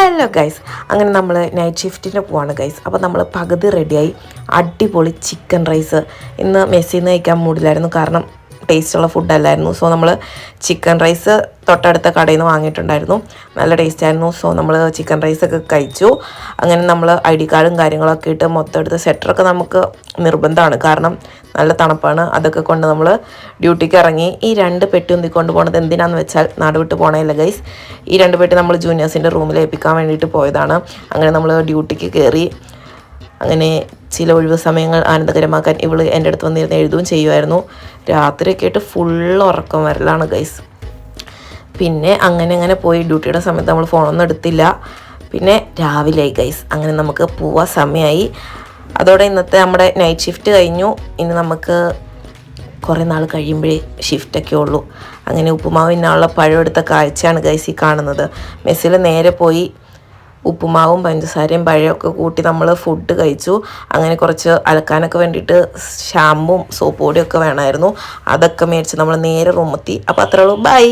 Hello guys, അങ്ങനെ നമ്മൾ night ഷിഫ്റ്റിന് പോവാണ് ഗൈസ്. അപ്പോൾ നമ്മൾ പകുതി റെഡിയായി. അടിപൊളി ചിക്കൻ റൈസ്. ഇന്ന് മെസ്സിൽ നിന്ന് കഴിക്കാൻ മൂടില്ലായിരുന്നു, കാരണം ടേസ്റ്റുള്ള ഫുഡല്ലായിരുന്നു. സോ നമ്മൾ ചിക്കൻ റൈസ് തൊട്ടടുത്ത കടയിൽ നിന്ന് വാങ്ങിയിട്ടുണ്ടായിരുന്നു. നല്ല ടേസ്റ്റായിരുന്നു. സോ നമ്മൾ ചിക്കൻ റൈസൊക്കെ കഴിച്ചു. അങ്ങനെ നമ്മൾ ID കാർഡും കാര്യങ്ങളൊക്കെ ഇട്ട് മൊത്തം എടുത്ത് സെറ്ററൊക്കെ നമുക്ക് നിർബന്ധമാണ്, കാരണം നല്ല തണുപ്പാണ്. അതൊക്കെ കൊണ്ട് നമ്മൾ ഡ്യൂട്ടിക്ക് ഇറങ്ങി. ഈ 2 പെട്ടി ഉന്തിക്കൊണ്ട് പോകുന്നത് എന്തിനാണെന്ന് വെച്ചാൽ നാട് വിട്ട് പോകണമില്ല ഗൈസ്. ഈ 2 പെട്ടി നമ്മൾ ജൂനിയേഴ്സിൻ്റെ റൂമിൽ ഏൽപ്പിക്കാൻ വേണ്ടിയിട്ട് പോയതാണ്. അങ്ങനെ നമ്മൾ ഡ്യൂട്ടിക്ക് കയറി. അങ്ങനെ ചില ഒഴിവ് സമയങ്ങൾ ആനന്ദകരമാക്കാൻ ഇവള് എൻ്റെ അടുത്ത് വന്നിരുന്ന് എഴുതുകയും ചെയ്യുമായിരുന്നു. രാത്രിയൊക്കെ ആയിട്ട് ഫുള്ള് ഉറക്കം വരലാണ് ഗൈസ്. പിന്നെ അങ്ങനെ പോയി. ഡ്യൂട്ടിയുടെ സമയത്ത് നമ്മൾ ഫോണൊന്നും എടുത്തില്ല. പിന്നെ രാവിലെയായി ഗൈസ്. അങ്ങനെ നമുക്ക് പോവാൻ സമയമായി. അതോടെ ഇന്നത്തെ നമ്മുടെ നൈറ്റ് ഷിഫ്റ്റ് കഴിഞ്ഞു. ഇനി നമുക്ക് കുറേ നാൾ കഴിയുമ്പോഴേ ഷിഫ്റ്റൊക്കെ ഉള്ളൂ. അങ്ങനെ ഉപ്പുമാവിനുള്ള പഴം എടുത്ത കാഴ്ചയാണ് ഗൈസ് ഈ കാണുന്നത്. മെസ്സിൽ നേരെ പോയി ഉപ്പുമാവും പഞ്ചസാരയും പഴമൊക്കെ കൂട്ടി നമ്മൾ ഫുഡ് കഴിച്ചു. അങ്ങനെ കുറച്ച് അലക്കാനൊക്കെ വേണ്ടിയിട്ട് ഷാമ്പും സോപ്പ് പൊടിയൊക്കെ വേണമായിരുന്നു. അതൊക്കെ മേടിച്ച് നമ്മൾ നേരെ റൂമെത്തി. അപ്പോൾ അത്രേ ഉള്ളൂ. ബൈ.